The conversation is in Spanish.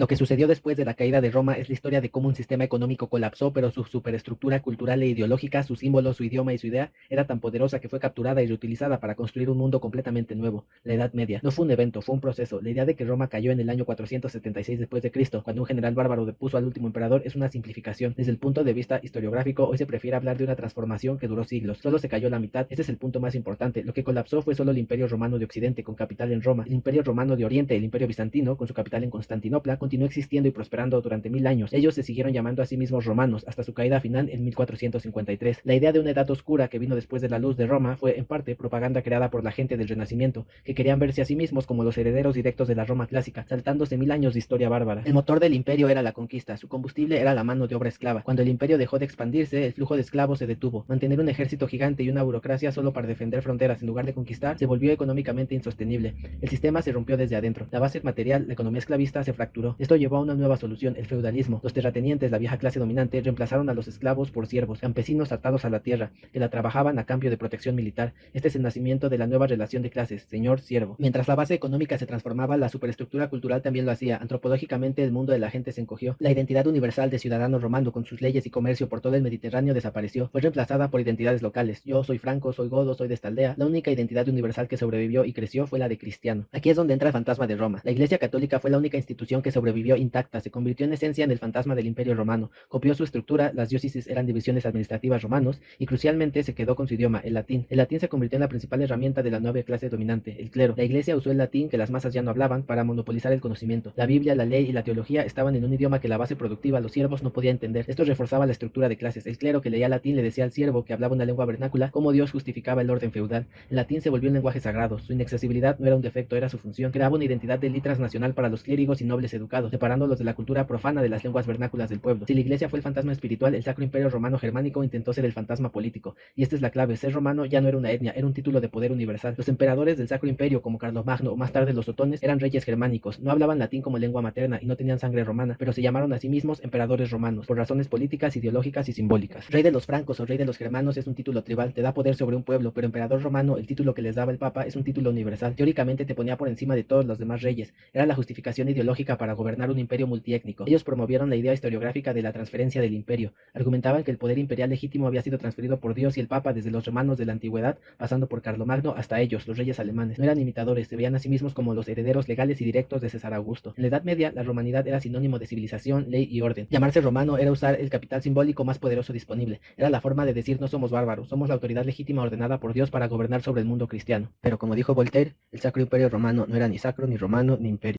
Lo que sucedió después de la caída de Roma es la historia de cómo un sistema económico colapsó, pero su superestructura cultural e ideológica, su símbolo, su idioma y su idea era tan poderosa que fue capturada y reutilizada para construir un mundo completamente nuevo, la Edad Media. No fue un evento, fue un proceso. La idea de que Roma cayó en el año 476 después de Cristo, cuando un general bárbaro depuso al último emperador, es una simplificación. Desde el punto de vista historiográfico, hoy se prefiere hablar de una transformación que duró siglos. Solo se cayó la mitad. Este es el punto más importante. Lo que colapsó fue solo el Imperio Romano de Occidente, con capital en Roma. El Imperio Romano de Oriente, el Imperio Bizantino, con su capital en Constantinopla, continuó existiendo y prosperando durante 1000 años. Ellos se siguieron llamando a sí mismos romanos hasta su caída final en 1453. La idea de una edad oscura que vino después de la luz de Roma fue en parte propaganda creada por la gente del Renacimiento, que querían verse a sí mismos como los herederos directos de la Roma clásica, saltándose 1000 años de historia bárbara. El motor del imperio era la conquista, su combustible era la mano de obra esclava. Cuando el imperio dejó de expandirse, el flujo de esclavos se detuvo. Mantener un ejército gigante y una burocracia solo para defender fronteras en lugar de conquistar se volvió económicamente insostenible. El sistema se rompió desde adentro. La base material, la economía esclavista, se fracturó. Esto llevó a una nueva solución, el feudalismo. Los terratenientes, la vieja clase dominante, reemplazaron a los esclavos por siervos, campesinos atados a la tierra, que la trabajaban a cambio de protección militar. Este es el nacimiento de la nueva relación de clases, señor-siervo. Mientras la base económica se transformaba, la superestructura cultural también lo hacía. Antropológicamente, el mundo de la gente se encogió. La identidad universal de ciudadano romano, con sus leyes y comercio por todo el Mediterráneo, desapareció. Fue reemplazada por identidades locales. Yo soy franco, soy godo, soy de esta aldea. La única identidad universal que sobrevivió y creció fue la de cristiano. Aquí es donde entra el fantasma de Roma. La Iglesia Católica fue la única institución que sobrevivió intacta, se convirtió en esencia en el fantasma del Imperio Romano, copió su estructura, las diócesis eran divisiones administrativas romanos y crucialmente se quedó con su idioma, el latín. El latín se convirtió en la principal herramienta de la nueva clase dominante, el clero. La Iglesia usó el latín, que las masas ya no hablaban, para monopolizar el conocimiento. La Biblia, la ley y la teología estaban en un idioma que la base productiva, los siervos, no podía entender. Esto reforzaba la estructura de clases. El clero que leía latín le decía al siervo, que hablaba una lengua vernácula, cómo Dios justificaba el orden feudal. El latín se volvió un lenguaje sagrado. Su inaccesibilidad no era un defecto, era su función. Creaba una identidad de litras nacional para los clérigos y nobles educados, separándolos de la cultura profana de las lenguas vernáculas del pueblo. Si la Iglesia fue el fantasma espiritual, el Sacro Imperio Romano Germánico intentó ser el fantasma político. Y esta es la clave: ser romano ya no era una etnia, era un título de poder universal. Los emperadores del Sacro Imperio, como Carlomagno o más tarde los otones, eran reyes germánicos. No hablaban latín como lengua materna y no tenían sangre romana, pero se llamaron a sí mismos emperadores romanos, por razones políticas, ideológicas y simbólicas. Rey de los francos o rey de los germanos es un título tribal, te da poder sobre un pueblo, pero emperador romano, el título que les daba el papa, es un título universal. Teóricamente te ponía por encima de todos los demás reyes. Era la justificación ideológica para gobernar un imperio multiétnico. Ellos promovieron la idea historiográfica de la transferencia del imperio. Argumentaban que el poder imperial legítimo había sido transferido por Dios y el papa desde los romanos de la antigüedad, pasando por Carlomagno hasta ellos, los reyes alemanes. No eran imitadores, se veían a sí mismos como los herederos legales y directos de César Augusto. En la Edad Media, la romanidad era sinónimo de civilización, ley y orden. Llamarse romano era usar el capital simbólico más poderoso disponible. Era la forma de decir: no somos bárbaros, somos la autoridad legítima ordenada por Dios para gobernar sobre el mundo cristiano. Pero como dijo Voltaire, el Sacro Imperio Romano no era ni sacro, ni romano, ni imperio.